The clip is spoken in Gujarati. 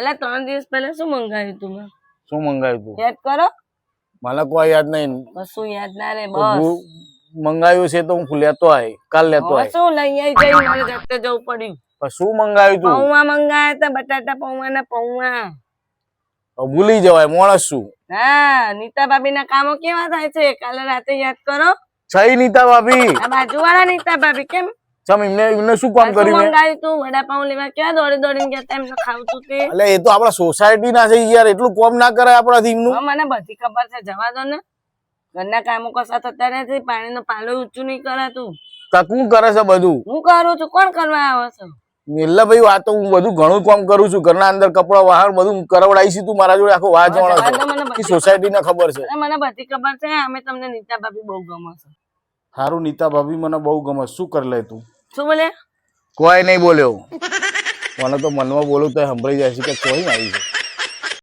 અલા 3 દિવસ પહેલા શું મંગાવ્યું તું મેં? શું મંગાવ્યું તું? યાદ કરો. મને કોઈ યાદ નહીં. કશું યાદ ના રે બસ. મંગાવ્યું છે તો હું લેતો આય, કાલ લેતો આય. શું લઈ આવી જઈ મારે જાતે જવું પડ્યું. પણ શું મંગાવ્યું તું? પૌવા મંગાયા હતા, બટાટા પૌવા ના પૌવા. ભૂલી જવાય માણસ શું. હા, નીતા ભાભી ના કામો કેવા થાય છે કાલે રાતે યાદ કરો. છઈ નીતા ભાભી, આ બાજુવાળા નીતા ભાભી કેમ? ચમ એમને શું કામ કર્યું? મંગાવ્યું તું વડાપાઉં લેવા, ક્યાં દોડી દોડીને ગયા એમને ખાવતું તે. એટલે એ તો આપડા સોસાયટી ના છે યાર, એટલું કોમ ના કરાય આપણાથી એમનું. મને બધી ખબર છે, જવા દો ને. ઘરના કામો કશા થતા નથી, પાણીનો પાલો ઊંચું નહીં કરાતું. કોણ કરે છે બધું? હું કરું છું, કોણ કરવા આવે છે? એટલે ભાઈ આ તો હું બધું ઘણું કામ કરું છું, ઘરના અંદર કપડા વાહણ બધું કરવડાવી છે. તું મારા જોડે આખો વાજ વાળો છે, સોસાયટી ને ખબર છે. મને બધી ખબર છે, અમે તમને નીતા ભાભી બહુ ગમે છે. સારું, નીતા ભાભી મને બહુ ગમે. શું કરી લે તું? શું બોલે? કોઈ નહીં બોલ્યો. મને તો મનમાં બોલું તો સંભળાઈ જાય છે કે કોઈ આવી છે.